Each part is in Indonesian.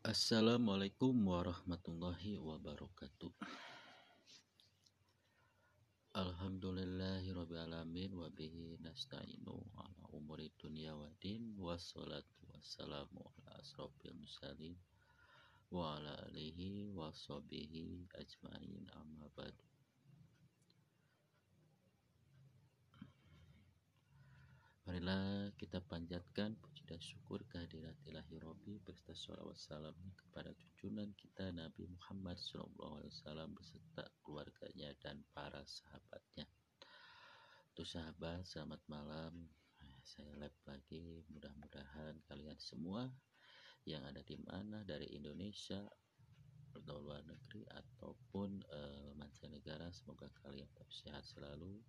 Assalamualaikum warahmatullahi wabarakatuh. Alhamdulillahirrabbilalamin wa bihi nasta'inu ala umuri dunya wa din wassalatu wassalamu ala asrofil mursalin wa ala alihi wa sahbihi ajmain amma ba'du. Marilah kita panjatkan puji dan syukur kehadirat Ilahi Robbi beserta sholawat salamnya kepada junjungan kita Nabi Muhammad SAW beserta keluarganya dan para sahabatnya. Untuk sahabat, selamat malam. Saya live lagi. Mudah-mudahan kalian semua yang ada di mana dari Indonesia atau luar negeri ataupun mancanegara, semoga kalian tetap sehat selalu.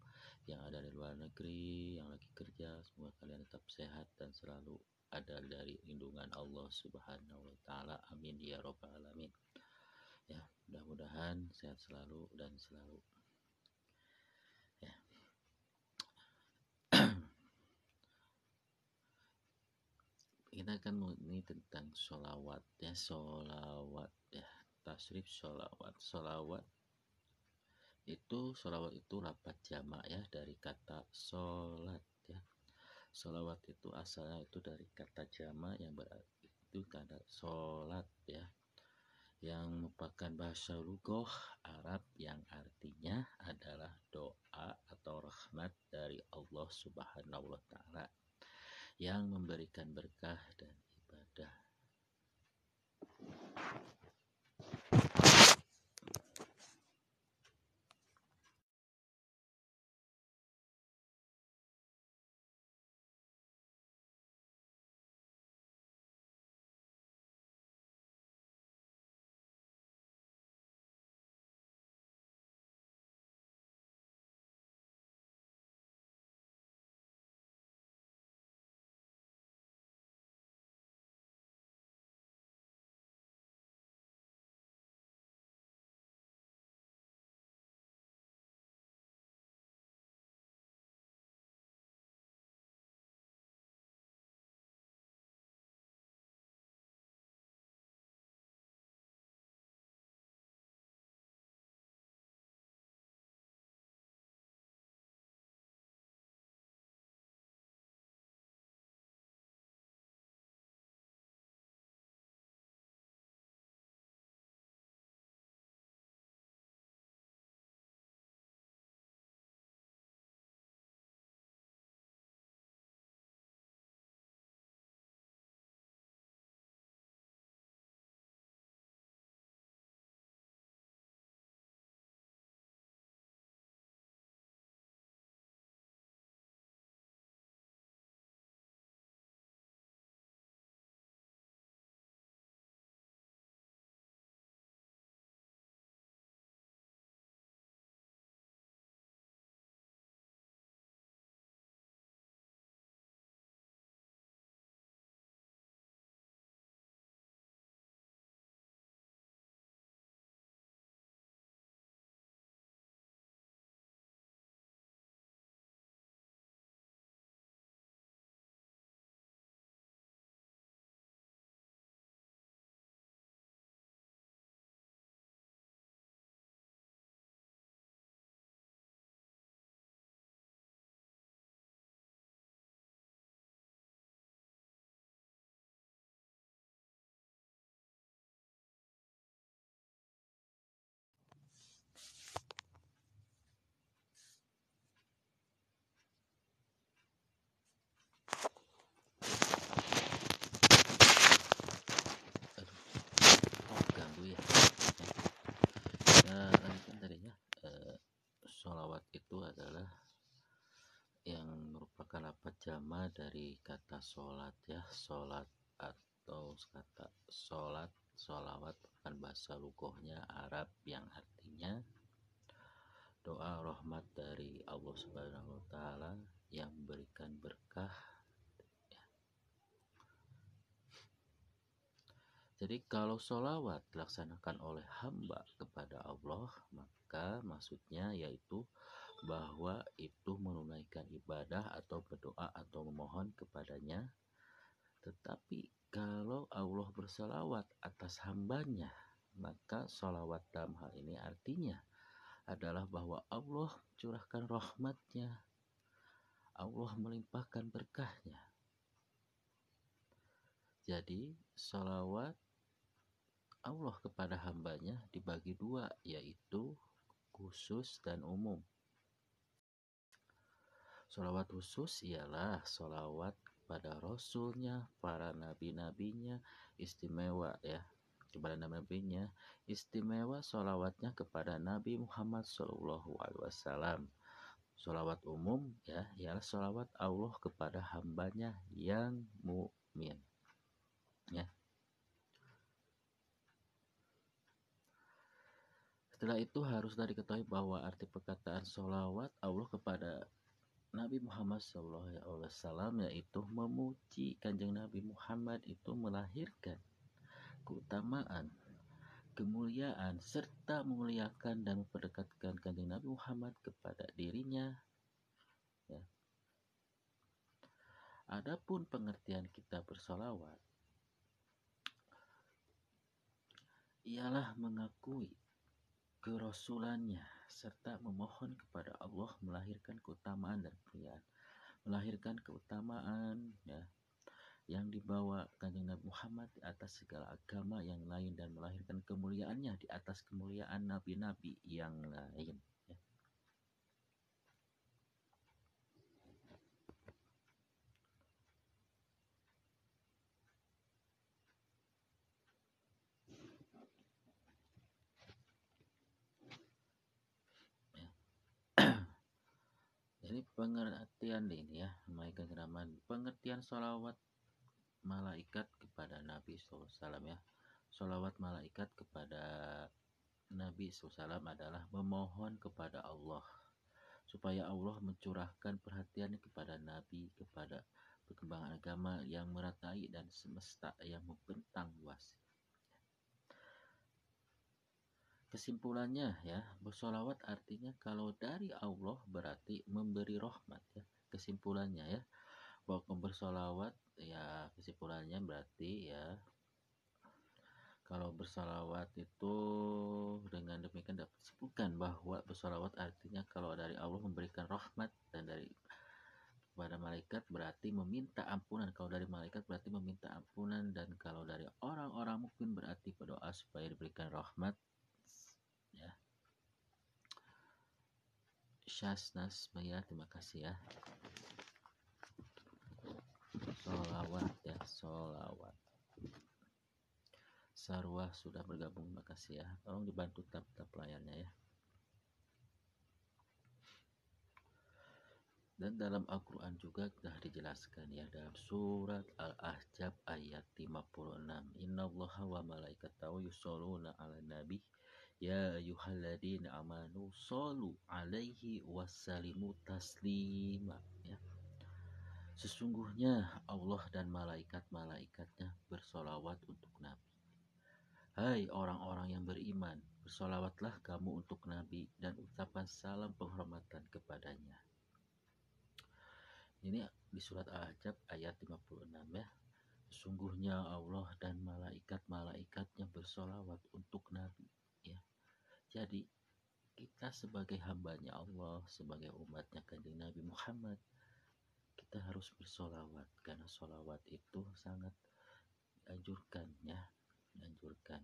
Yang ada di luar negeri, yang lagi kerja, semoga kalian tetap sehat dan selalu ada dari lindungan Allah Subhanahu wa Ta'ala. Amin ya Rabbal Alamin. Ya, mudah-mudahan sehat selalu dan selalu. Ya. Kita akan ini tentang sholawat ya, tasrif sholawat itu lapat jamak ya dari kata sholat ya. Sholawat itu asalnya itu dari kata jamak yang berarti itu kata sholat ya, yang merupakan bahasa lughah Arab yang artinya adalah doa atau rahmat dari Allah Subhanahu wa Ta'ala yang memberikan berkah dan ibadah. Sholawat itu adalah yang merupakan lapat jamak dari kata sholat ya. Sholat atau kata sholat, sholawat bukan bahasa lughahnya Arab yang artinya doa rahmat dari Allah Subhanahu wa Ta'ala yang memberikan berkah. Jadi kalau sholawat dilaksanakan oleh hamba kepada Allah, maka maksudnya yaitu bahwa itu menunaikan ibadah atau berdoa atau memohon kepadanya Tetapi kalau Allah bersolawat atas hambanya, maka solawat dalam hal ini artinya adalah bahwa Allah curahkan rahmatnya, Allah melimpahkan berkahnya. Jadi solawat Allah kepada hambanya dibagi dua, yaitu khusus dan umum. Solawat khusus ialah solawat pada Rasulnya, para nabi-nabinya, istimewa ya, kepada nabi-nabinya, istimewa solawatnya kepada Nabi Muhammad SAW. Solawat umum ya, ialah solawat Allah kepada hambanya yang mukmin. Ya. Setelah itu haruslah diketahui bahwa arti perkataan solawat Allah kepada Nabi Muhammad SAW yaitu memuji Kanjeng Nabi Muhammad, itu melahirkan keutamaan, kemuliaan, serta memuliakan dan memperdekatkan Kanjeng Nabi Muhammad kepada dirinya. Ya. Adapun pengertian kita bersolawat ialah mengakui kerasulannya serta memohon kepada Allah melahirkan keutamaan dan kemuliaan, melahirkan keutamaan ya yang dibawa Kanjeng Nabi Muhammad di atas segala agama yang lain, dan melahirkan kemuliaannya di atas kemuliaan nabi-nabi yang lain ya. Jadi pengertian ini ya, pengertian sholawat malaikat kepada Nabi SAW ya. Sholawat malaikat kepada Nabi SAW adalah memohon kepada Allah supaya Allah mencurahkan perhatiannya kepada Nabi, kepada perkembangan agama yang meratai dan semesta yang membentang luas. Kesimpulannya ya, bersolawat artinya kalau dari Allah berarti memberi rahmat ya. Kesimpulannya ya, bahwa bersolawat ya, kesimpulannya berarti ya, kalau bersolawat itu dengan demikian dapat disebutkan bahwa bersolawat artinya kalau dari Allah memberikan rahmat, dan dari kepada malaikat berarti meminta ampunan. Kalau dari malaikat berarti meminta ampunan, dan kalau dari orang-orang mukmin berarti berdoa supaya diberikan rahmat ya. Syasnas Maya, terima kasih ya. Solawat ya, solawat. Sarwah sudah bergabung, terima kasih ya. Tolong dibantu tab-tab layarnya ya. Dan dalam Al-Quran juga telah dijelaskan ya, dalam surat Al-Ahzab ayat 56. Innallaha wa malaikatahu yusholluna 'alan nabi ya ayyuhalladzina amanu shollu 'alaihi wasallimu taslima ya. Sesungguhnya Allah dan malaikat-malaikatnya bersolawat untuk Nabi. Hai orang-orang yang beriman, bersolawatlah kamu untuk Nabi dan ucapan salam penghormatan kepadanya. Ini di surat Al-Ahzab ayat 56 ya. Sesungguhnya Allah dan malaikat-malaikatnya bersolawat untuk Nabi ya. Jadi kita sebagai hambanya Allah, sebagai umatnya Kanjeng Nabi Muhammad, kita harus bersolawat, karena solawat itu sangat dianjurkan ya, dianjurkan.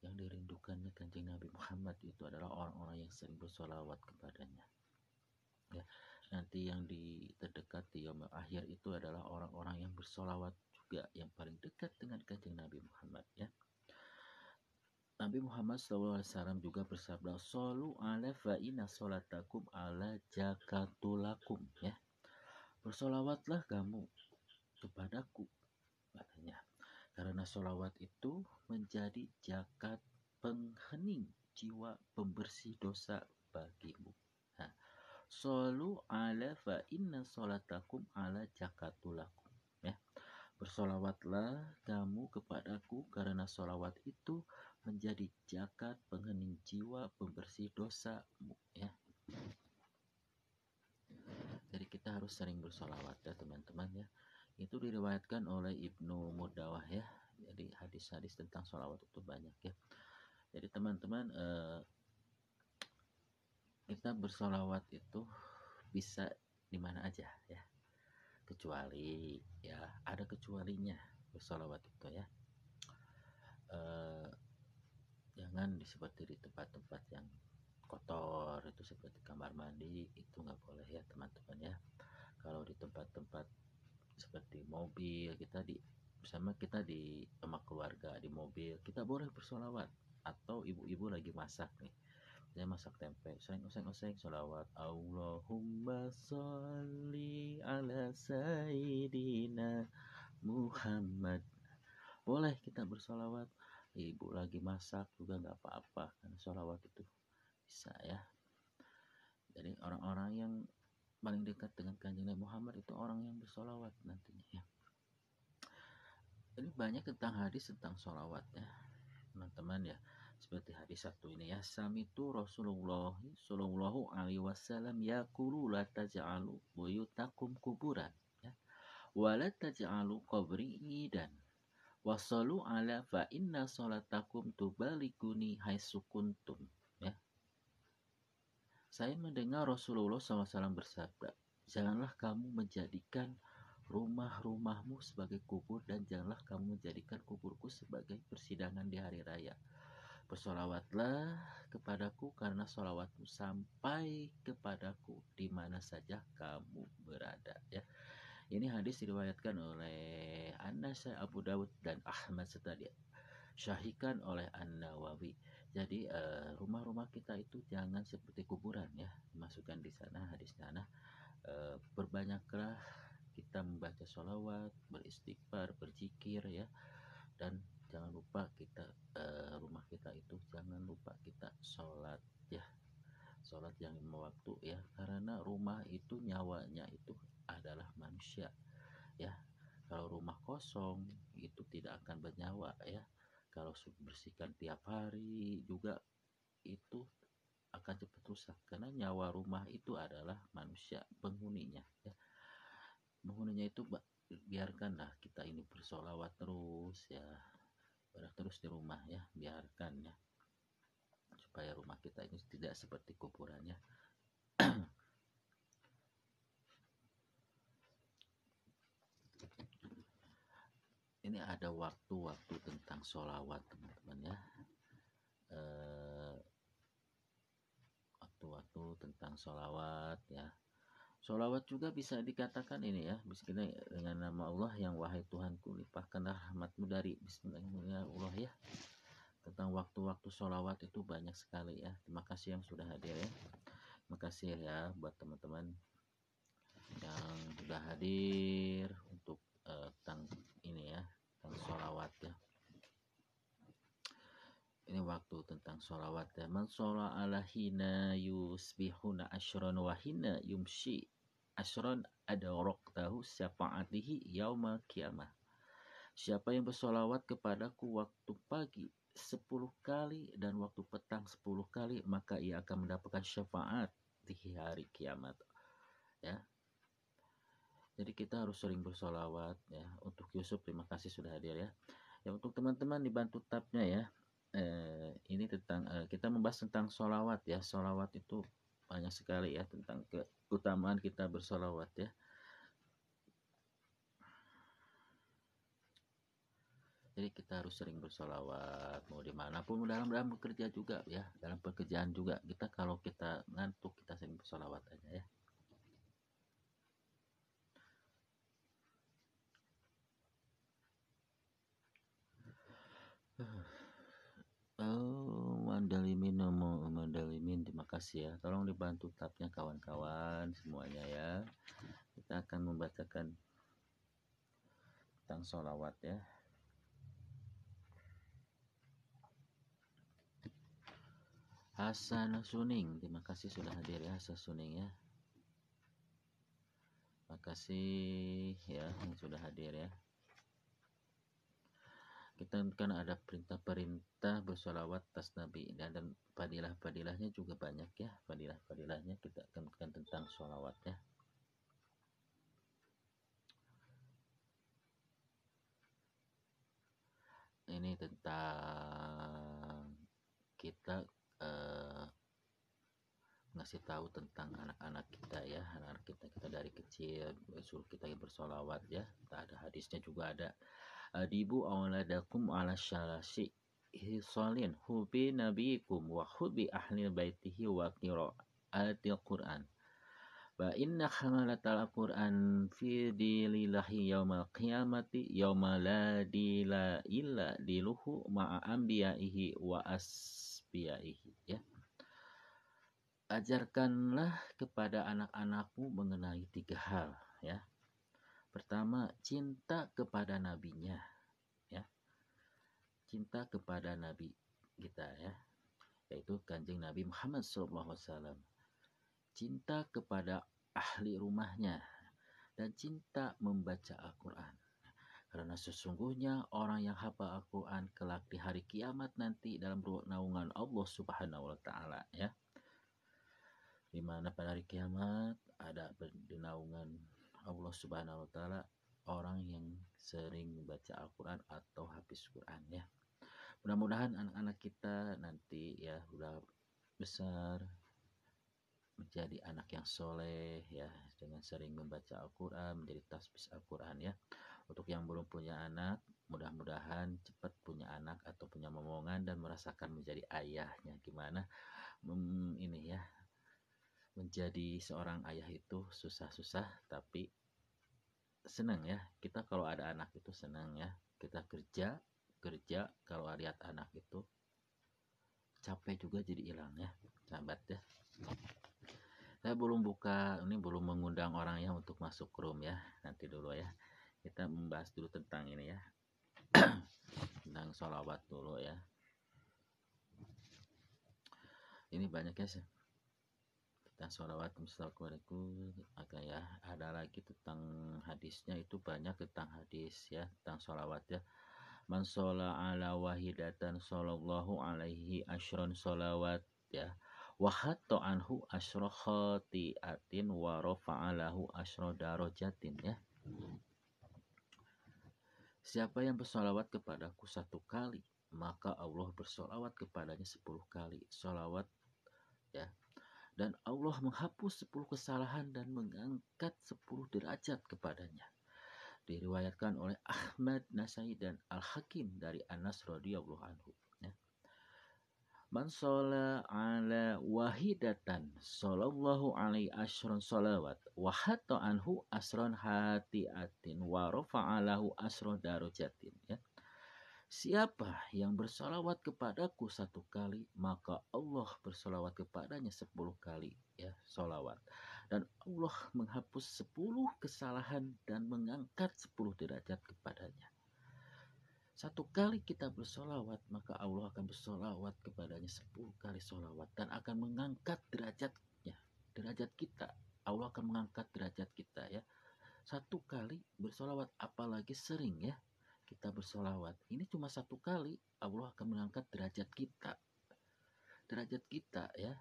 Yang dirindukannya Kanjeng Nabi Muhammad itu adalah orang-orang yang sering bersolawat kepadanya ya. Nanti yang terdekat di yaumul akhir itu adalah orang-orang yang bersolawat juga, yang paling dekat dengan Kanjeng Nabi Muhammad ya. Nabi Muhammad SAW juga bersabda, "Shollu ala fa inna sholatakum ala jakatulakum" ya. Bersolawatlah kamu kepadaku katanya, karena sholawat itu menjadi zakat penghening jiwa, pembersih dosa bagimu. Nah, shollu ala fa inna sholatakum ala jakatulakum ya. Bersolawatlah kamu kepadaku karena solawat itu menjadi zakat penghening jiwa, pembersih dosamu ya. Jadi kita harus sering bersolawat ya teman-teman ya. Itu diriwayatkan oleh Ibnu Mudawah ya. Jadi hadis-hadis tentang sholawat itu banyak ya. Jadi teman-teman, kita bersolawat itu bisa di mana aja ya, kecuali ya ada kecualinya bersolawat itu ya. Jangan seperti di tempat-tempat yang kotor, itu seperti kamar mandi, itu nggak boleh ya teman-teman ya. Kalau di tempat-tempat seperti mobil, kita di bersama kita di sama keluarga di mobil, kita boleh bersolawat. Atau ibu-ibu lagi masak nih, saya masak tempe, oseng sholawat, Allahumma sholli ala sayyidina Muhammad. Boleh kita bersolawat. Ibu lagi masak juga nggak apa-apa, karena sholawat itu bisa ya. Jadi orang-orang yang paling dekat dengan Kanjeng Nabi Muhammad itu orang yang bersolawat nantinya ya. Ini banyak tentang hadis tentang sholawat ya teman-teman ya. Seperti hadis satu ini ya, samitu Rasulullah sallallahu alaihi wasallam yaqulu la taj'alu buyutakum kuburan ya, wa la taj'alu qabri idan, wasallu ala fa inna salatakum tubaliguni haitsu kuntum ya. Saya mendengar Rasulullah SAW bersabda, janganlah kamu menjadikan rumah-rumahmu sebagai kubur, dan janganlah kamu menjadikan kuburku sebagai persidangan di hari raya. Bersolawatlah kepadaku karena solawatmu sampai kepadaku di mana saja kamu berada ya. Ini hadis diriwayatkan oleh An-Nasai, Abu Dawud dan Ahmad, serta disyahihkan oleh An-Nawawi. Jadi rumah-rumah kita itu jangan seperti kuburan ya, dimasukkan di sana hadis sana. Berbanyaklah kita membaca sholawat, beristighfar, berzikir ya, dan jangan lupa kita rumah kita itu jangan lupa kita sholat ya, sholat yang 5 waktu ya, karena rumah itu nyawanya itu adalah manusia ya. Kalau rumah kosong itu tidak akan bernyawa ya. Kalau bersihkan tiap hari juga itu akan cepat rusak, karena nyawa rumah itu adalah manusia penghuninya ya. Penghuninya itu biarkanlah kita ini bersolawat terus ya, terus di rumah ya, biarkan ya, supaya rumah kita ini tidak seperti kuburannya. Ini ada waktu-waktu tentang sholawat teman-teman ya. Waktu-waktu tentang sholawat ya. Sholawat juga bisa dikatakan ini ya, bismillah dengan nama Allah yang wahai Tuhanku limpahkanlah rahmatmu dari bismillahirrahmanirrahim ya. Tentang waktu-waktu sholawat itu banyak sekali ya. Terima kasih yang sudah hadir ya. Terima kasih ya buat teman-teman yang sudah hadir untuk tentang ini ya, tentang sholawat ya. Ini waktu tentang sholawat ya. Man sholla ala hina yusbihuna asyron wahina yumshi asyron adaroktahu syafa'atihi yaumal qiyamah. Siapa yang bersolawat kepadaku waktu pagi 10 kali dan waktu petang 10 kali, maka ia akan mendapatkan syafaat di hari kiamat ya. Jadi kita harus sering bersolawat ya. Untuk Yusuf terima kasih sudah hadir ya. Ya untuk teman-teman dibantu tabnya ya. Ini tentang kita membahas tentang solawat ya. Solawat itu banyak sekali ya, tentang keutamaan kita bersolawat ya. Jadi kita harus sering bersolawat, mau dimanapun, dalam bekerja juga ya, dalam pekerjaan juga kita, kalau kita ngantuk kita sering bersolawat aja ya. Mandalimin, terima kasih ya. Tolong dibantu tabnya kawan-kawan semuanya ya. Kita akan membacakan tentang sholawat ya. Hasan Suning, terima kasih sudah hadir ya Hasan Suning ya. Terima kasih ya yang sudah hadir ya. Kita kan ada perintah-perintah bersolawat atas Nabi dan fadilah-fadilahnya juga banyak ya. Fadilah-fadilahnya kita akan tentang sholawat ya. ini tentang kita ngasih tahu tentang anak-anak kita ya, anak-anak kita dari kecil suruh kita bersolawat ya. Tak ada hadisnya juga ada. Adibu auladakum ala syalasi hisalin hubi nabiikum wa hubi ahli baitihi wa qiraatil Qur'an. Wa inna hamalatal Qur'an fi dilillahi yaumal qiyamati yauma la dila illa diluhu ma'a anbiya'ihi wa asbiyaihi ya. Ajarkanlah kepada anak-anakmu mengenai 3 hal ya. Pertama, cinta kepada nabinya ya. Cinta kepada nabi kita ya, yaitu Kanjeng Nabi Muhammad SAW. Cinta kepada ahli rumahnya dan cinta membaca Al-Qur'an. Karena sesungguhnya orang yang hafal Al-Qur'an kelak di hari kiamat nanti dalam naungan Allah Subhanahu wa taala ya. Di mana pada hari kiamat ada di naungan Allah Subhanahu wa taala orang yang sering membaca Al-Qur'an atau hafiz Qur'an ya. Mudah-mudahan anak-anak kita nanti ya udah besar menjadi anak yang soleh ya, dengan sering membaca Al-Qur'an, menjadi tasbih Al-Qur'an ya. Untuk yang belum punya anak, mudah-mudahan cepat punya anak atau punya momongan dan merasakan menjadi ayahnya gimana ini ya. Menjadi seorang ayah itu susah-susah tapi senang ya. Kita kalau ada anak itu senang ya. Kita kerja kalau lihat anak itu capek juga jadi hilang ya, sahabat ya. Saya belum mengundang orangnya untuk masuk room ya. Nanti dulu ya. Kita membahas dulu tentang ini ya. Tentang sholawat dulu ya. Ini banyak ya sih. Tentang sholawat maka ya ada lagi tentang hadisnya, itu banyak tentang hadis ya tentang sholawat ya. Man sholla ala wahidatan sallallahu alaihi asyron sholawat ya, wa hatta anhu asyra khati'atin wa rafa'alahu asyra darajatin ya. Siapa yang bersolawat kepadaku 1 kali, maka Allah bersolawat kepadanya 10 kali solawat ya. Dan Allah menghapus 10 kesalahan dan mengangkat 10 derajat kepadanya. Diriwayatkan oleh Ahmad, Nasai dan Al-Hakim dari Anas radhiyallahu anhu ya. Man sholla ala wahidatan sallallahu alaihi asyron sholawat wa hatta anhu asron hatiatin wa rafa'alahu asron darajatin ya. Siapa yang bersolawat kepadaku 1 kali, maka Allah bersolawat kepadanya 10 kali ya solawat. Dan Allah menghapus 10 kesalahan dan mengangkat 10 derajat kepadanya. 1 kali kita bersolawat, maka Allah akan bersolawat kepadanya 10 kali solawat dan akan mengangkat derajatnya, derajat kita. Allah akan mengangkat derajat kita ya. 1 kali bersolawat, apalagi sering ya kita bersolawat. Ini cuma 1 kali, Allah akan mengangkat derajat kita ya,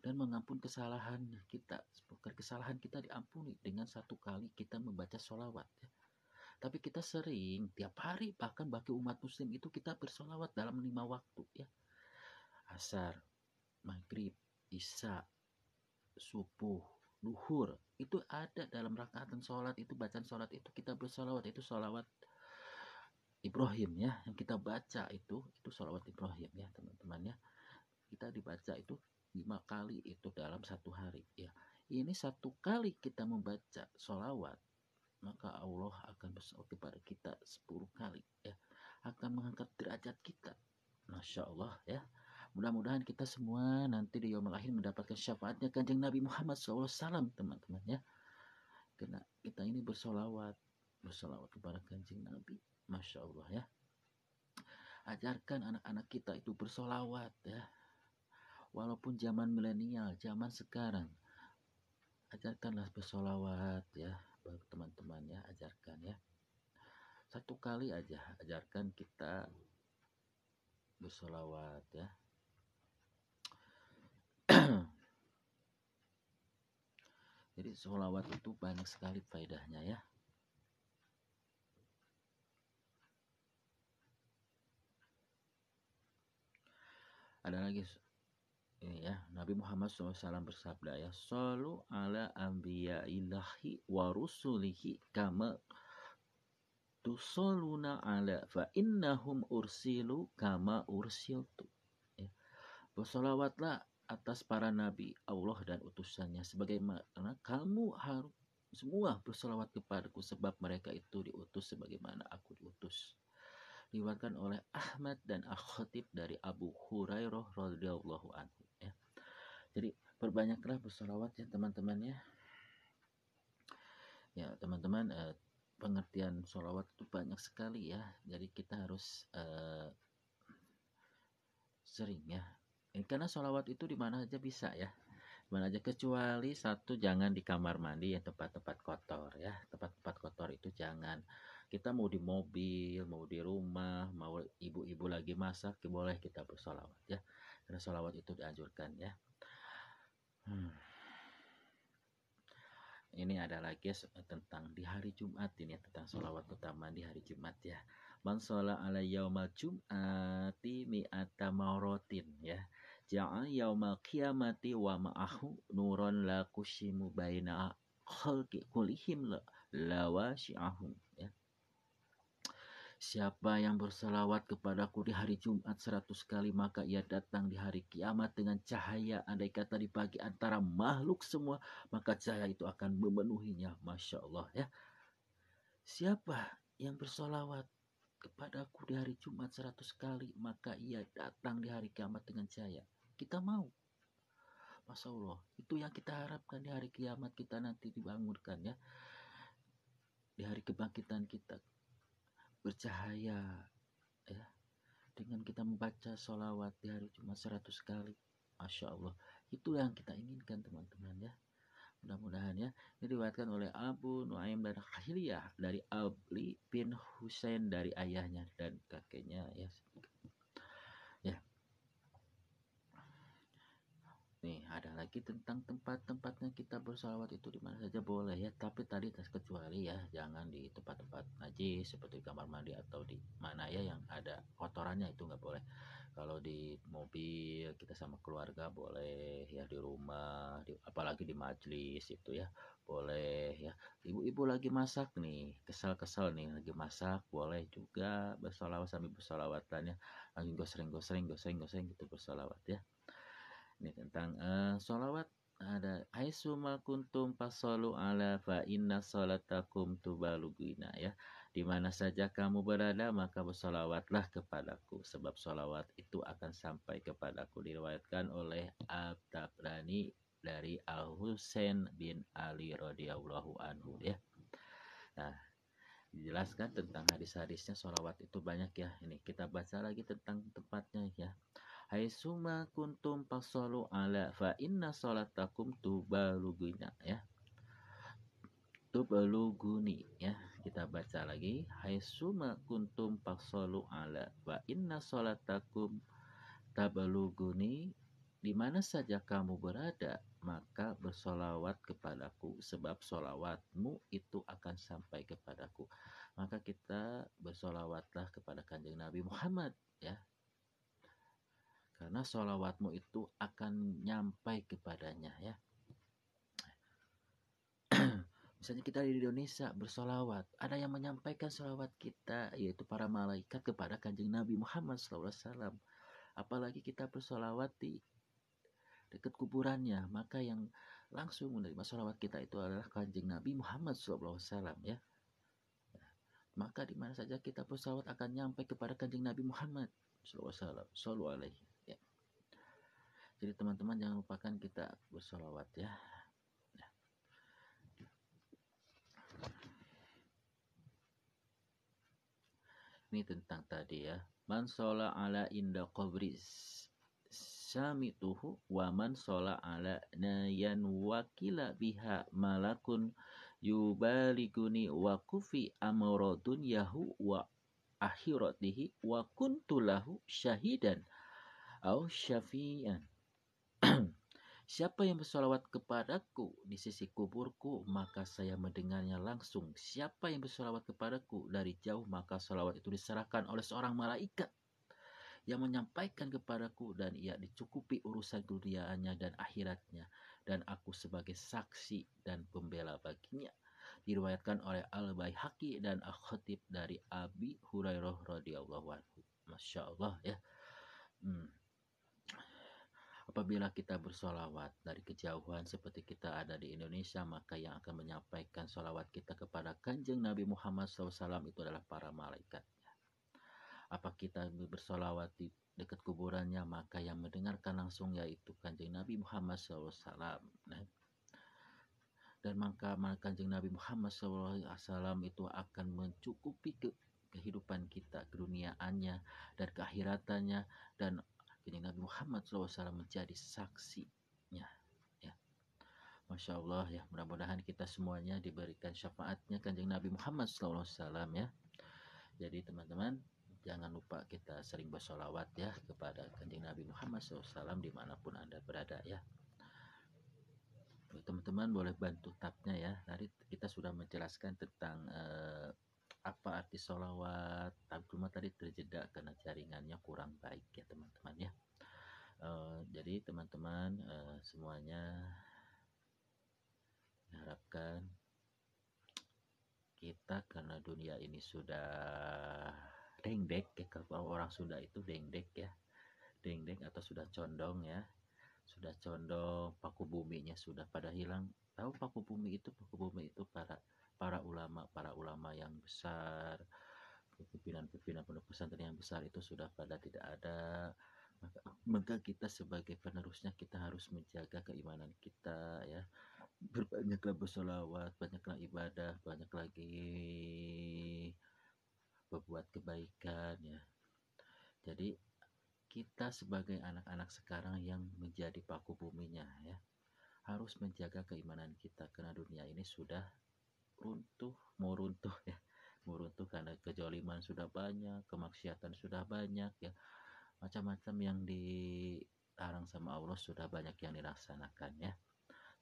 dan mengampun kesalahan kita. Kesalahan kita diampuni dengan 1 kali kita membaca solawat ya. Tapi kita sering tiap hari, bahkan bagi umat muslim itu kita bersolawat dalam 5 waktu ya. Asar, maghrib, isya, subuh, duhur, itu ada dalam rakaatan sholat itu, bacaan sholat itu kita bersolawat, itu solawat Ibrahim ya, yang kita baca itu sholawat Ibrahim ya teman-teman ya. Kita dibaca itu 5 kali itu dalam 1 hari ya. Ini 1 kali kita membaca sholawat, maka Allah akan bersolawat kepada kita 10 kali ya, akan mengangkat derajat kita. Masya Allah ya. Mudah-mudahan kita semua nanti di yaumul akhir mendapatkan syafaatnya Kanjeng Nabi Muhammad SAW teman-teman ya. Karena kita ini bersolawat kepada Kanjeng Nabi. Masya Allah ya. Ajarkan anak-anak kita itu bersolawat ya. Walaupun zaman milenial, zaman sekarang, ajarkanlah bersolawat ya, teman-teman ya, ajarkan ya. 1 kali aja ajarkan kita bersolawat ya. Jadi solawat itu banyak sekali faedahnya ya. Ada lagi ini ya, Nabi Muhammad SAW bersabda ya, Sallu ala anbiya ilahi wa rusulihi kama tusalluna ala fa innahum ursilu kama ursiltu. Ya. Bersolawatlah atas para nabi Allah dan utusannya sebagaimana kamu harus semua bersolawat kepadaku sebab mereka itu diutus sebagaimana aku diutus. Diriwayatkan oleh Ahmad dan Al-Khatib dari Abu Hurairah radhiyallahu anhu ya. Jadi perbanyaklah bersolawat ya teman-teman ya. Ya teman-teman, pengertian solawat itu banyak sekali ya. Jadi kita harus sering ya. Karena solawat itu di mana aja bisa ya. Mana aja kecuali satu, jangan di kamar mandi ya, tempat-tempat kotor ya. Tempat-tempat kotor itu jangan. Kita mau di mobil, mau di rumah, mau ibu-ibu lagi masak, boleh kita bersolawat ya. Karena solawat itu dianjurkan ya. Ini ada lagi tentang di hari Jumat ini ya, tentang solawat utama di hari Jumat ya. Man sholla ala yaumal jum'ati mi'ata maurotin ya. Ja'a yaumal qiyamati wa ma'ahu nuron la kushimu baina khalqi kulihim la wasyi'ahum ya. Siapa yang berselawat kepadaku di hari Jumat 100 kali, maka ia datang di hari kiamat dengan cahaya. Andai kata dibagi antara makhluk semua, maka cahaya itu akan memenuhinya. Masya Allah ya. Siapa yang bersolawat kepadaku di hari Jumat 100 kali, maka ia datang di hari kiamat dengan cahaya. Kita mau. Masya Allah. Itu yang kita harapkan di hari kiamat, kita nanti dibangunkan ya. Di hari kebangkitan kita bercahaya ya, dengan kita membaca sholawat di hari Jumat 100 kali. Masya Allah, itu yang kita inginkan teman-teman ya. Mudah-mudahan ya. Ini diriwayatkan oleh Abu Nuaim dan Khiliyah dari Ali bin Husain dari ayahnya dan kakeknya ya. Ya. Nih ada lagi tentang tempat-tempatnya kita bersalawat itu di mana saja boleh ya, tapi tadi kecuali ya jangan di tempat-tempat najis seperti kamar mandi atau di mana ya yang ada kotorannya, itu nggak boleh. Kalau di mobil kita sama keluarga boleh ya, di rumah apalagi di majelis itu ya boleh ya. Ibu-ibu lagi masak nih, kesal-kesal nih lagi masak, boleh juga bersalawat sambil bersalawatan ya, lagi gosring gitu bersalawat ya. Ini tentang sholawat. Ada aisuma kuntum fasolu ala fa inna sholatakum tubalugina ya. Di mana saja kamu berada maka bersolawatlah kepadaku sebab sholawat itu akan sampai kepadaku. Diriwayatkan oleh At-Tabrani dari Al-Husain bin Ali radhiyallahu anhu ya. Nah, dijelaskan tentang hadis-hadisnya sholawat itu banyak ya. Ini kita baca lagi tentang tempatnya ya. Haitsuma kuntum fasallu ala fa inna salatakum tubaluguna ya. Tubaluguni ya. Kita baca lagi. Haitsuma kuntum fasallu ala fa inna salatakum tabaluguni. Di mana saja kamu berada, maka bersolawat kepadaku sebab solawatmu itu akan sampai kepadaku. Maka kita bersolawatlah kepada Kanjeng Nabi Muhammad ya. Karena sholawatmu itu akan nyampai kepadanya ya. Misalnya kita di Indonesia bersolawat, ada yang menyampaikan sholawat kita, yaitu para malaikat kepada Kanjeng Nabi Muhammad SAW. Apalagi kita bersolawat di dekat kuburannya, maka yang langsung menerima sholawat kita itu adalah Kanjeng Nabi Muhammad SAW ya. Maka di mana saja kita bersolawat akan nyampai kepada Kanjeng Nabi Muhammad SAW. Sallallahu alaihi. Jadi teman-teman jangan lupakan kita bersolawat ya. Ini tentang tadi ya. Man shola ala inda qabri samituhu wa man shola ala nayan wakila biha malakun yubaliguni wa kufi amradun yahu wa akhiratihi wa kuntulahu syahidan au syafi'an. Siapa yang bersolawat kepadaku di sisi kuburku, maka saya mendengarnya langsung. Siapa yang bersolawat kepadaku dari jauh, maka solawat itu diserahkan oleh seorang malaikat yang menyampaikan kepadaku, dan ia dicukupi urusan dunianya dan akhiratnya, dan aku sebagai saksi dan pembela baginya. Diriwayatkan oleh Al-Baihaqi dan Al-Khatib dari Abi Hurairah radhiyallahu anhu. Masya Allah ya. Apabila kita bersolawat dari kejauhan seperti kita ada di Indonesia, maka yang akan menyampaikan solawat kita kepada Kanjeng Nabi Muhammad SAW itu adalah para malaikat. Apa kita bersolawat di dekat kuburannya, maka yang mendengarkan langsung yaitu Kanjeng Nabi Muhammad SAW. Dan maka Kanjeng Nabi Muhammad SAW itu akan mencukupi kehidupan kita, keduniaannya dan keakhiratannya, dan Kanjeng Nabi Muhammad SAW menjadi saksinya ya. Masya Allah ya, mudah-mudahan kita semuanya diberikan syafaatnya Kanjeng Nabi Muhammad SAW ya. Jadi teman-teman, jangan lupa kita sering bersolawat ya kepada Kanjeng Nabi Muhammad SAW dimanapun Anda berada ya. Teman-teman boleh bantu tabnya ya. Tadi kita sudah menjelaskan tentang apa arti solawat. Cuma tadi terjeda karena jaringannya kurang baik ya teman-teman ya. Jadi teman-teman semuanya harapkan kita, karena dunia ini sudah dengdek ya, kalau orang Sunda itu dengdek ya, dengdek atau sudah condong ya, sudah condong, paku buminya sudah pada hilang. Tahu paku bumi itu para ulama yang besar, pimpinan pondok pesantren yang besar itu sudah pada tidak ada. Maka kita sebagai penerusnya kita harus menjaga keimanan kita ya. Berbanyaklah bersolawat, banyaklah ibadah, banyak lagi berbuat kebaikan ya. Jadi kita sebagai anak-anak sekarang yang menjadi paku buminya ya, harus menjaga keimanan kita, karena dunia ini sudah mau runtuh ya, mau runtuh karena kejoliman sudah banyak, kemaksiatan sudah banyak ya, macam-macam yang dilarang sama Allah sudah banyak yang dilaksanakan ya,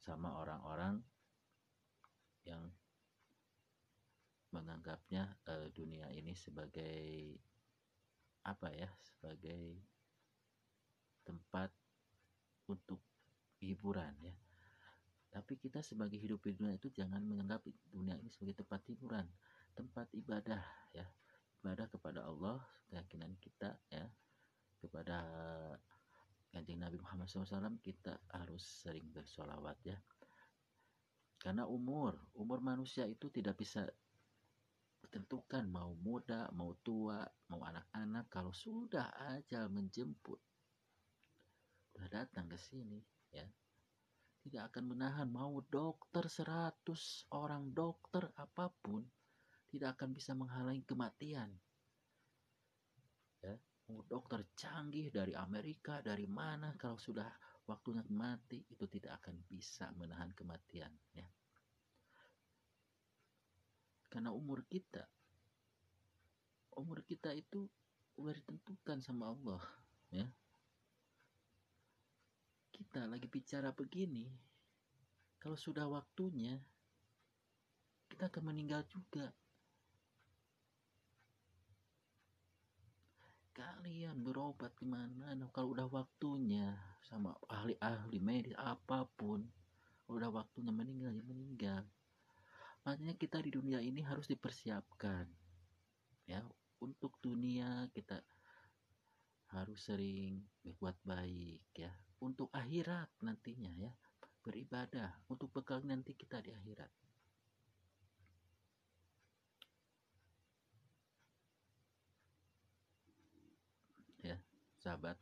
sama orang-orang yang menganggapnya dunia ini sebagai apa ya, sebagai tempat untuk hiburan ya. Tapi kita sebagai hidup di dunia itu jangan menganggap dunia ini sebagai tempat hiburan, tempat ibadah ya, ibadah kepada Allah, keyakinan kita ya, kepada Kanjeng Nabi Muhammad SAW kita harus sering bersolawat ya. Karena umur manusia itu tidak bisa ditentukan, mau muda, mau tua, mau anak-anak, kalau sudah ajal menjemput, sudah datang ke sini ya, tidak akan menahan. Mau dokter 100 orang, dokter apapun tidak akan bisa menghalangi kematian ya. Mau dokter canggih dari Amerika, dari mana, kalau sudah waktunya mati itu tidak akan bisa menahan kematian ya. Karena umur kita itu sudah ditentukan sama Allah ya. Kita lagi bicara begini, kalau sudah waktunya kita akan meninggal juga. Kalian berobat kemana kalau udah waktunya, sama ahli-ahli medis apapun, udah waktunya meninggal ya meninggal. Makanya kita di dunia ini harus dipersiapkan ya. Untuk dunia kita harus sering berbuat baik ya, untuk akhirat nantinya ya, beribadah untuk bekal nanti kita di akhirat ya sahabat.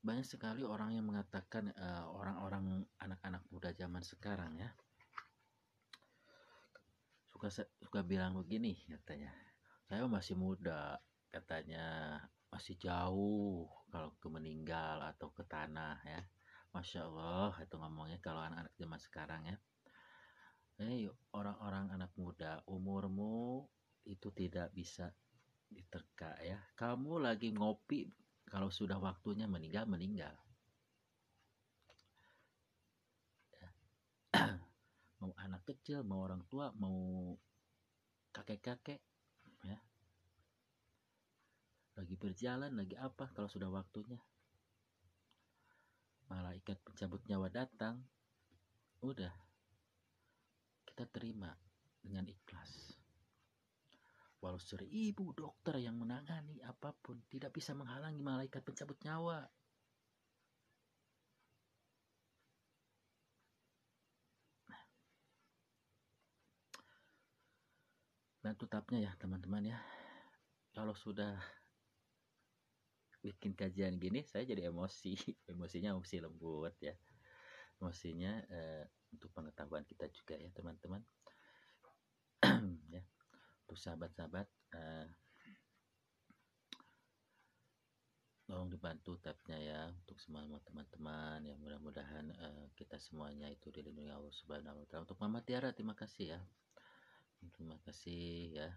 Banyak sekali orang yang mengatakan, orang-orang anak-anak muda zaman sekarang ya, suka bilang begini katanya, saya masih muda katanya, masih jauh kalau ke meninggal atau ke tanah ya. Masya Allah itu ngomongnya kalau anak-anak zaman sekarang ya. Orang-orang anak muda, umurmu itu tidak bisa diterka ya. Kamu lagi ngopi, kalau sudah waktunya meninggal ya. Mau anak kecil, mau orang tua, mau kakek-kakek ya, lagi berjalan, lagi apa, kalau sudah waktunya malaikat pencabut nyawa datang, udah kita terima dengan ikhlas. Walau sudah ibu dokter yang menangani, apapun tidak bisa menghalangi malaikat pencabut nyawa. Dan tetapnya ya teman-teman ya, kalau sudah bikin kajian gini saya jadi emosinya emosi lembut ya, emosinya untuk pengetahuan kita juga ya teman-teman. Ya, untuk sahabat-sahabat tolong dibantu tabnya ya untuk semua teman-teman ya, mudah-mudahan kita semuanya itu dilindungi Allah Subhanahu wa taala. Untuk Mama Tiara terima kasih ya. Terima kasih ya.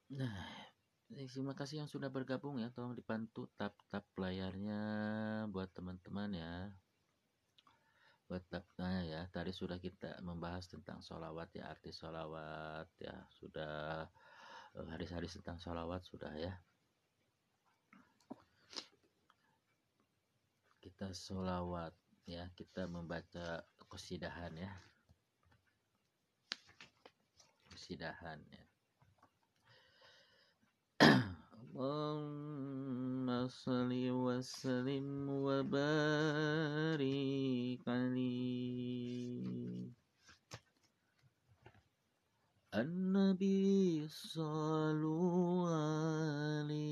Nah, terima kasih yang sudah bergabung ya. Tolong dibantu tap layarnya buat teman-teman ya. Buat tapnya ya. Tadi sudah kita membahas tentang sholawat ya, arti sholawat ya. Sudah hadis-hadis tentang sholawat sudah ya. Kita sholawat ya, kita membaca qasidahan ya, qasidahan ya. Allahumma shalli wa sallim wa barik alaihi an-nabi sallu alaihi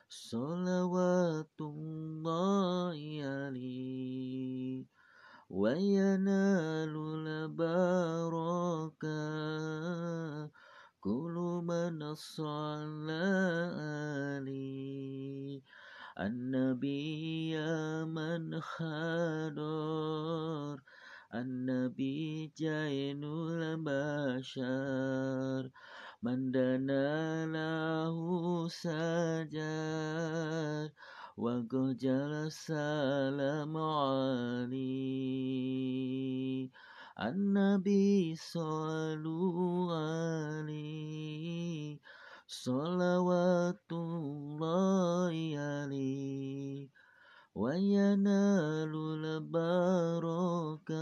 salawatullahi alaihi wa yanalul barakah kullu man shalla alaihi an-nabiyya man khadar an-nabi jainul bashar man dana lahu sajar wa gojal salam ali an-nabi sallu alaihi salawatullahi alaihi wa yanalul barakah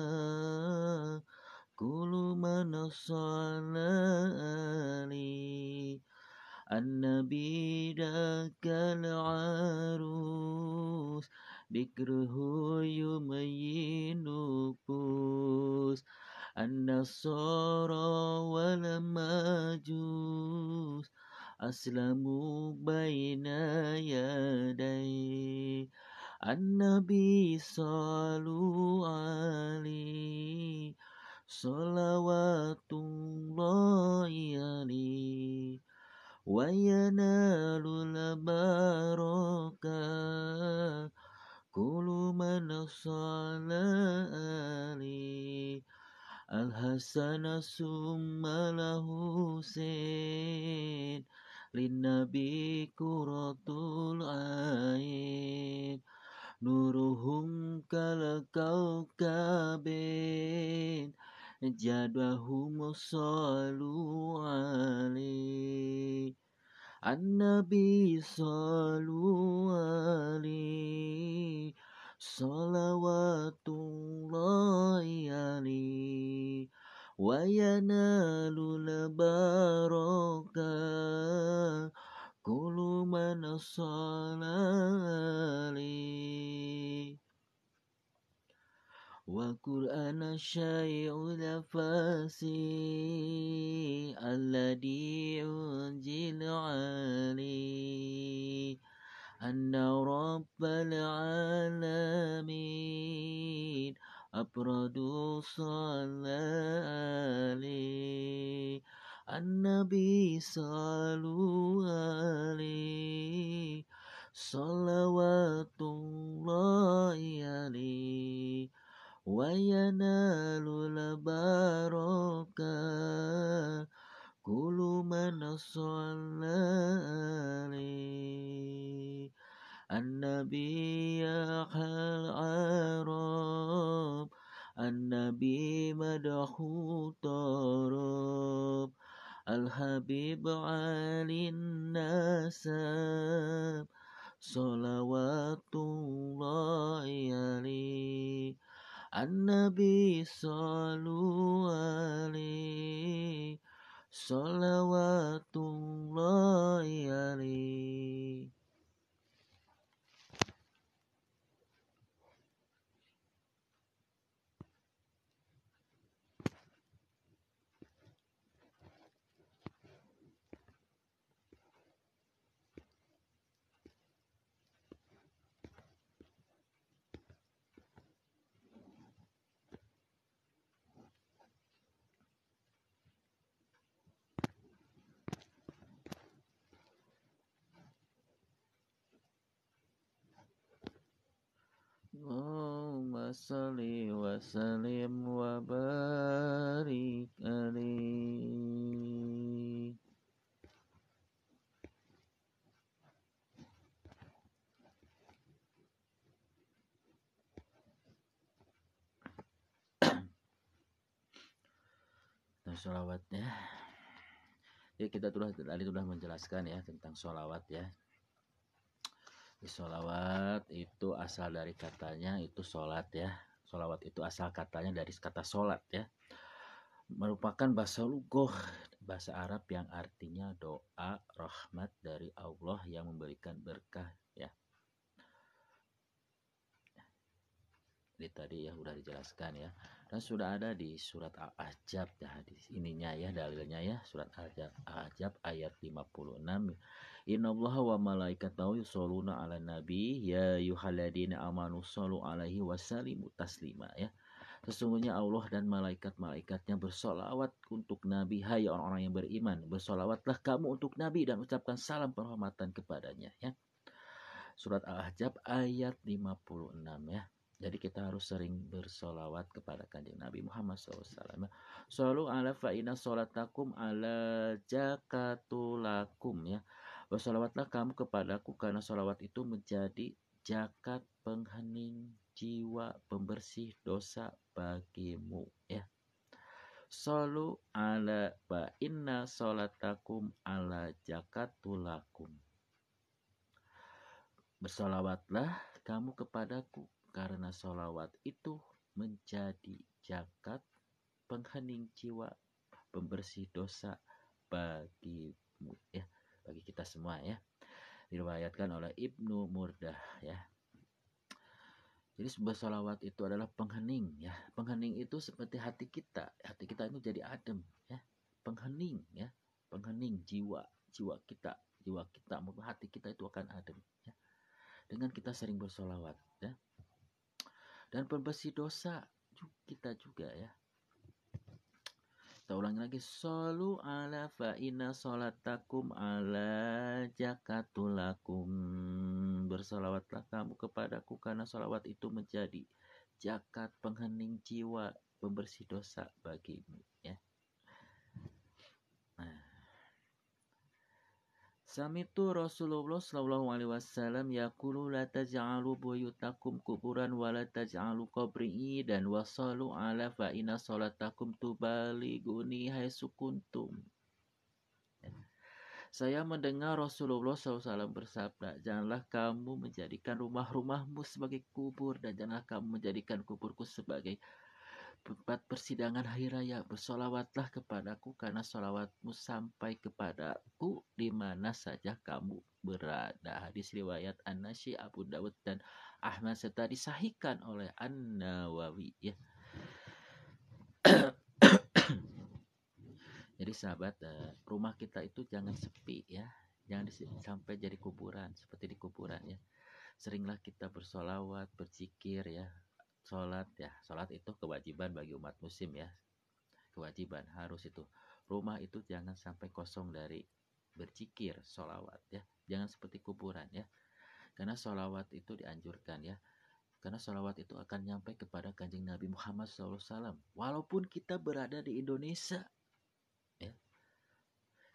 kullu man shalla alaihi an-nabi dakal arus dikruhu yumayyinu nufus an-nasara wal majus aslamu baina yaday an-nabi sallu alaihi salawatullahi alaihi wa yanalul barakah kullu man shalla alaihi al-hasan summa al-husain lin-nabi quratul ain nuruhum kal kaukabin jadwahum sallu alaihi an-nabi sallu alaihi salawatullahi alaihi wa yanalul barakah kullu man shalla alaihi wa qur'ana syai'ul fasi alladhi unjil alaihi anna rabbal alamin abradu salali an-nabi sallu alaihi salawatullahi alaihi wa yanalul barakah kullu man shalla alaihi النبي يا العرب النبي مدح طرب الحبيب علي النسب صلوات الله عليه النبي صلوا عليه صلوات الله عليه. Allahumma salli wa sallim wa barik alaihi. Nah, sholawatnya ya kita tadi sudah menjelaskan ya tentang sholawat ya. Sholawat itu asal dari katanya itu sholat ya. Sholawat itu asal katanya dari kata sholat ya. Merupakan bahasa lugoh, bahasa Arab yang artinya doa rahmat dari Allah yang memberikan berkah ya. Jadi tadi ya sudah dijelaskan ya. Dan sudah ada di surat Al-Ahzab ya, di ininya ya dalilnya ya, surat Al-Ahzab ayat 56. Innallaha wa malaikatahu yusholluna 'alan nabi ya ayyuhalladzina amanu shollu 'alaihi wasallimu taslima ya. Sesungguhnya Allah dan malaikat-malaikatnya bersolawat untuk Nabi. Hai orang-orang yang beriman, bersolawatlah kamu untuk Nabi dan ucapkan salam penghormatan kepadanya ya. Surat Al-Ahzab ayat 56 ya. Jadi kita harus sering bersolawat kepada kanjeng Nabi Muhammad SAW. Shollu ala fa'ina sholatakum ala jakatulakum ya. Bersolawatlah kamu kepadaku karena solawat itu menjadi zakat penghening jiwa, pembersih dosa bagimu ya. Shollu ala fa'ina sholatakum ala jakatulakum. Bersolawatlah kamu kepadaku karena solawat itu menjadi zakat penghening jiwa, pembersih dosa bagimu ya, bagi kita semua ya. Diriwayatkan oleh Ibnu Murdah ya. Jadi bersolawat itu adalah penghening ya. Penghening itu seperti hati kita itu jadi adem ya. Penghening ya, penghening jiwa kita, hati kita itu akan adem ya. Dengan kita sering bersolawat ya. Dan pembersih dosa kita juga ya. Kita ulangi lagi. Shollu ala fa'ina sholatakum ala jakatulakum. Bersolawatlah kamu kepadaku karena solawat itu menjadi zakat penghening jiwa, pembersih dosa bagimu ya. Samitu Rasulullah sallallahu alaihi wasallam yaqulu la taj'alu buyutakum kuburan wa la taj'alu qabri dan wasallu ala fa inna salatakum tubaliguni haitsu kuntum. Saya mendengar Rasulullah SAW bersabda, janganlah kamu menjadikan rumah-rumahmu sebagai kubur dan janganlah kamu menjadikan kuburku sebagai tempat persidangan hari raya. Bersolawatlah kepadaku karena solawatmu sampai kepadaku di mana saja kamu berada. Hadis riwayat An-Nasyi, Abu Dawud dan Ahmad serta disahihkan oleh An-Nawawi ya. Jadi sahabat, rumah kita itu jangan sepi ya. Jangan sampai jadi kuburan, seperti di kuburan ya. Seringlah kita bersolawat, berzikir ya. Sholat ya, sholat itu kewajiban bagi umat muslim ya, kewajiban harus itu. Rumah itu jangan sampai kosong dari berzikir, sholawat ya, jangan seperti kuburan ya, karena sholawat itu dianjurkan ya, karena sholawat itu akan nyampe kepada kanjeng Nabi Muhammad SAW walaupun kita berada di Indonesia ya.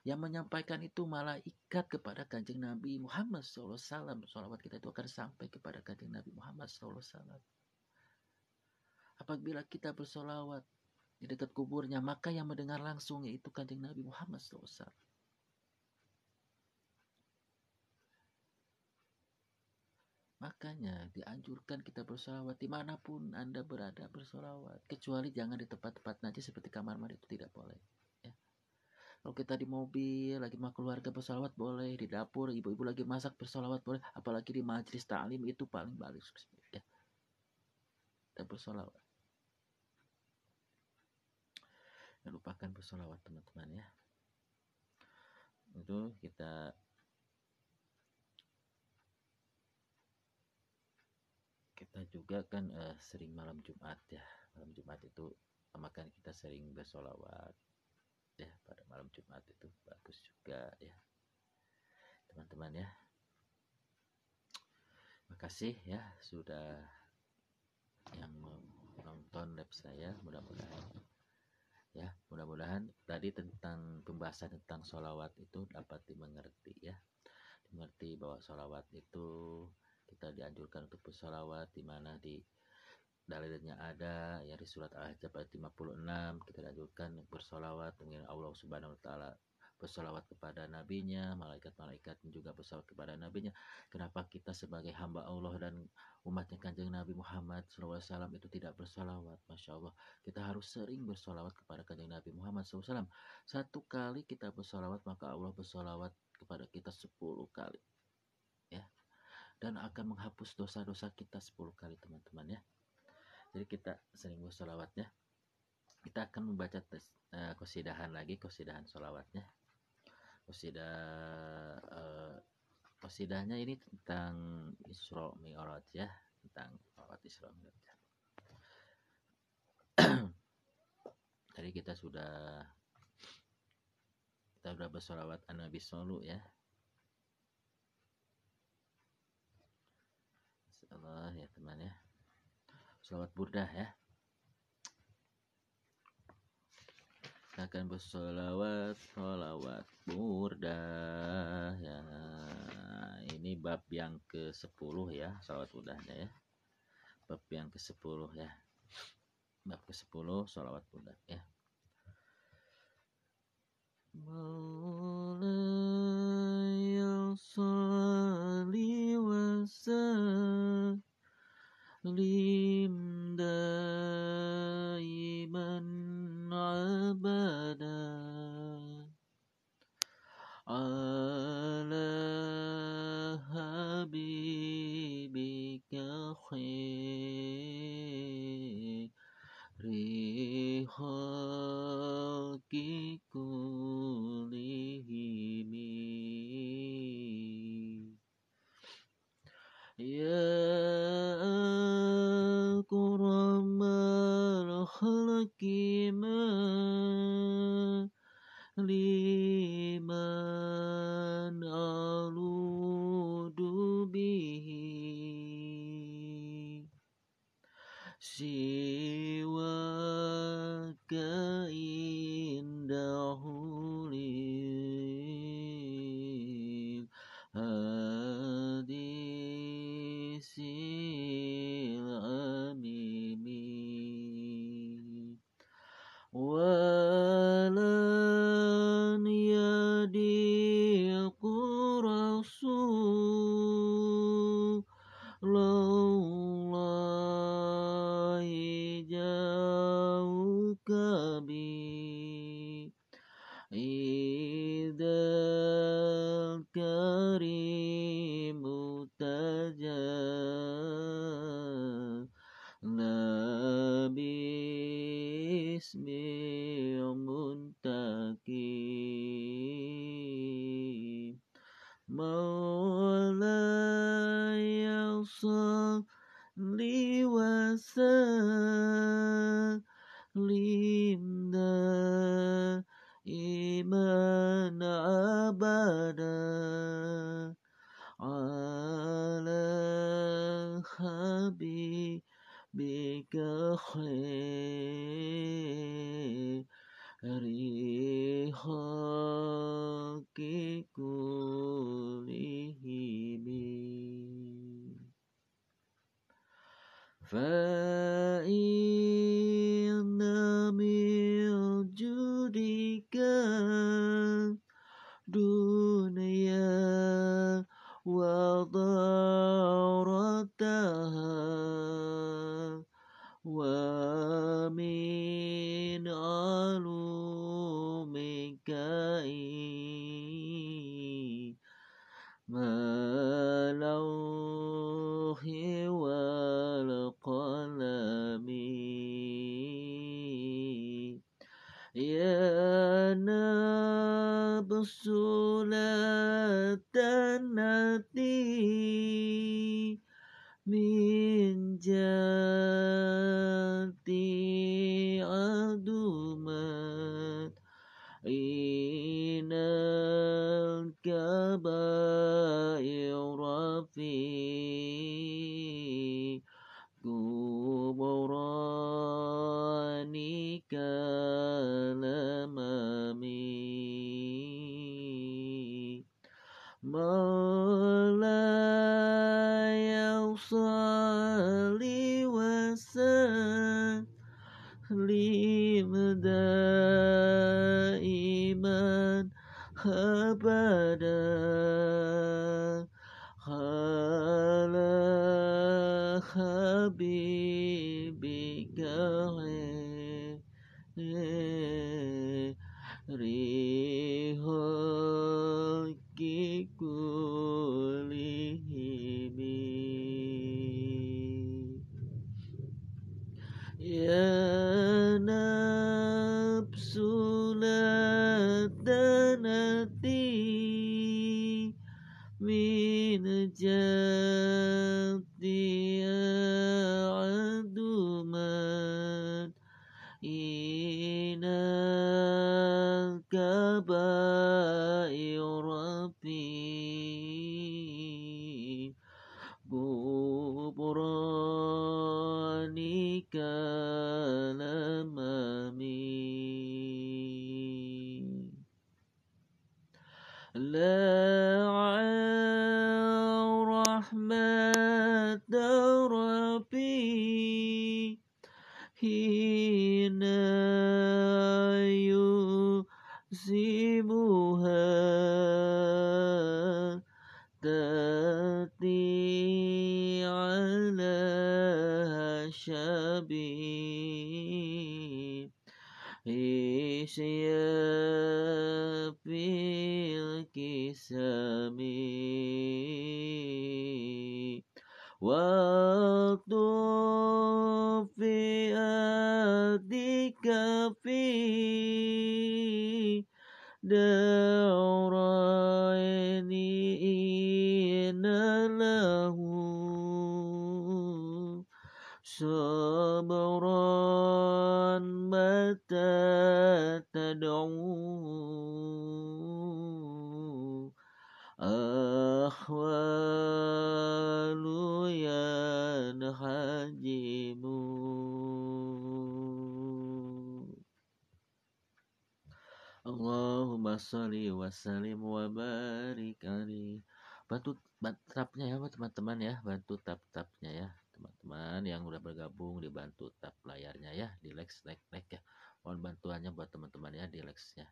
Yang menyampaikan itu malaikat kepada Kanjeng Nabi Muhammad SAW. Sholawat kita itu akan sampai kepada Kanjeng Nabi Muhammad SAW. Apabila kita bersolawat di dekat kuburnya, maka yang mendengar langsung yaitu Kanjeng Nabi Muhammad SAW. Makanya dianjurkan kita bersolawat dimanapun Anda berada, bersolawat. Kecuali jangan di tempat-tempat najis seperti kamar mandi, itu tidak boleh. Ya. Kalau kita di mobil lagi sama keluarga bersolawat boleh, di dapur ibu-ibu lagi masak bersolawat boleh, apalagi di majelis ta'lim itu paling balik ya. Kita bersolawat. Jangan lupakan bersolawat teman-teman ya. Itu kita juga kan sering malam Jumat ya. Malam Jumat itu makan kita sering bersolawat ya, pada malam Jumat itu bagus juga ya teman-teman ya. Makasih ya sudah yang menonton live saya. Mudah-mudahan tadi tentang pembahasan tentang sholawat itu dapat dimengerti ya. Dimengerti bahwa sholawat itu kita dianjurkan untuk bersolawat, di mana di dalilnya ada ya di surat Al-Ahzab ayat 56 kita dianjurkan bersolawat dengan Allah Subhanahu wa taala, bersolawat kepada nabinya, malaikat-malaikat juga bersolawat kepada nabinya. Kenapa kita sebagai hamba Allah dan umatnya Kanjeng Nabi Muhammad SAW itu tidak bersolawat? Masya Allah, kita harus sering bersolawat kepada Kanjeng Nabi Muhammad SAW. Satu kali kita bersolawat maka Allah bersolawat kepada kita 10 kali ya, dan akan menghapus dosa-dosa kita 10 kali teman-teman ya. Jadi kita sering bersolawatnya. Kita akan membaca qasidahan lagi, qasidahan solawatnya. Qasidahnya ini tentang Isra Mi'raj ya, tentang solawat Isra Mi'raj. Tadi kita sudah bersolawat an Nabi Sallu ya. Insyaallah ya teman ya. Selawat burdah ya. Kita akan bersolawat burdah ya. Ini bab yang ke-10 ya, selawat burdahnya ya. Bab yang ke-10 ya. Bab ke-10 selawat burdah ya. Maulaya sholli wa sallim daiman abada ala habibika khairi khalqi kullihim ya akramal khalqi liman aludu bihi siwaka indahu lil hadisil amimi walan yadiqu rasulallahi jauka bi idal karimu tajalla bismil muntaqim maulaya sholli wa sallim daiman abada ala habibika khairi فإن من جودك دنيا وضارتها ومن علومك ما اللوح والقلم يا نفس لا تنتهي من جهتي عدوما إن الكبائر في كبرانك الأمامي مولاي صلي وسلم دائما أبدا على حبيبك خير خلق كلهم يا نفس لا تنتهي من جهتي عدما إن الكبائر في غفرانك الأمامي لا رحمة ربي حين يسيبها تأتي على شبيه في الكسام وطوف في أديك في دارين إن له صبرا متى تدعو أحوال ينحجم Allahumma sholli wa sallim wa barik alaihi. Bantu tabnya ya teman-teman ya, bantu tab-tabnya ya teman-teman yang udah bergabung, dibantu tab layarnya ya, di like ya. Mohon bantuannya buat teman-teman ya, di like-nya.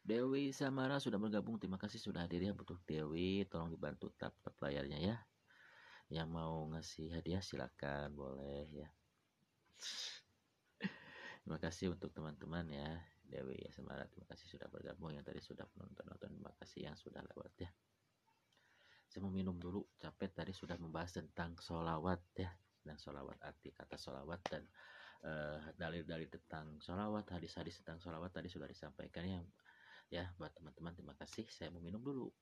Dewi Samara sudah bergabung, terima kasih sudah hadir ya. Untuk Dewi tolong dibantu tab layarnya ya. Yang mau ngasih hadiah silakan, boleh ya. Terima kasih untuk teman-teman ya. Dewi Samara, terima kasih sudah bergabung, yang tadi sudah nonton, terima kasih yang sudah lewat ya. Saya mau minum dulu, capek tadi sudah membahas tentang sholawat ya, dan sholawat, arti kata sholawat, dan dalil-dalil tentang sholawat, hadis-hadis tentang sholawat tadi sudah disampaikan ya buat teman-teman. Terima kasih, saya mau minum dulu.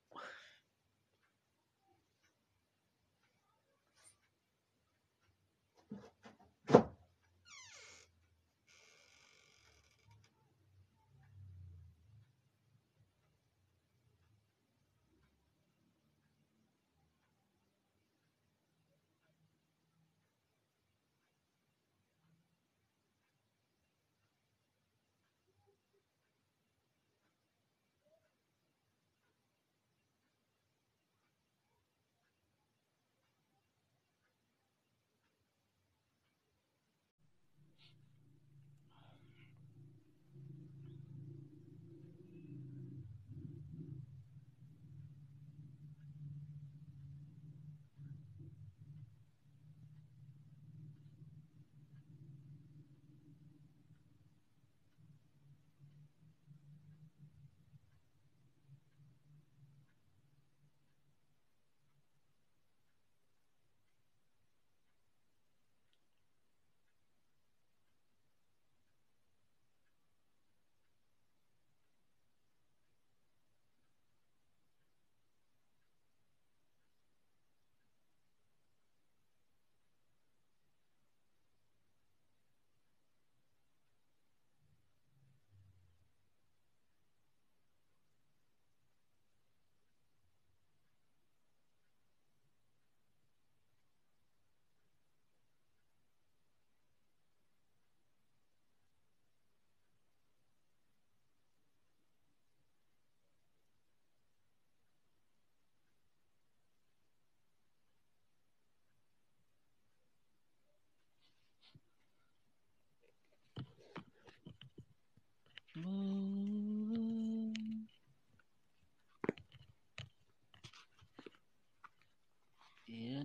Ya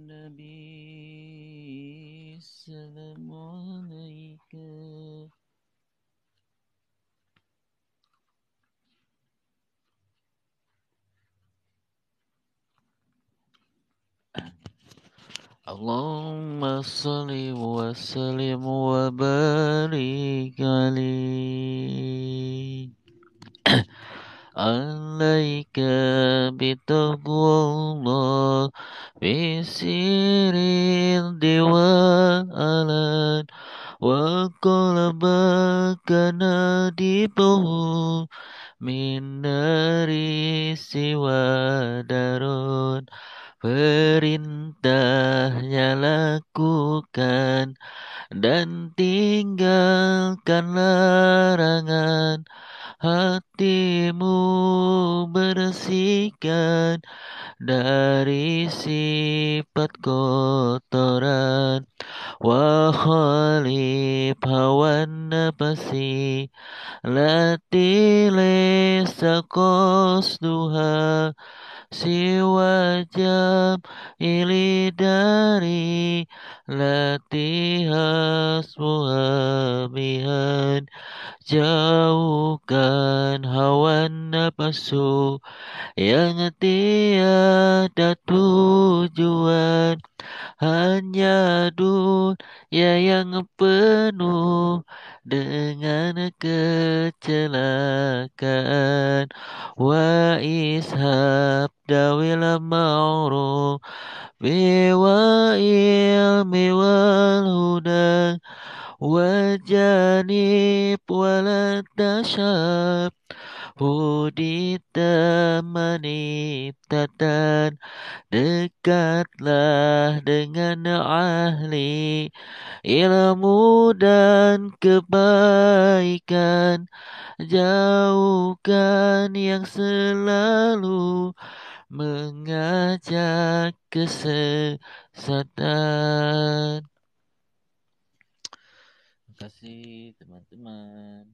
Nabi, Assalamualaikum. Allahumma salli wa sallim wa barik alaihi. Alaika bitaqwallah fi sirrin diwa alan wa qalbaka nadibuhu min nari siwa darun. Perintahnya lakukan dan tinggalkan larangan. Hatimu bersihkan dari sifat kotoran. Wa khalif hawan nafsi lati laysa qasduha siwa jam ili dari lati hasbuha bihan. Jauhkan hawa nafsu yang tiada tujuan, hanya dunia yang penuh dengan kecelakaan. Wa ishab dawil ma'ruf wa ilmi wal huda wajanib wala tasyab. Hudita manibtatan, dekatlah dengan ahli ilmu dan kebaikan. Jauhkan yang selalu mengajak kesesatan. Terima kasih teman-teman.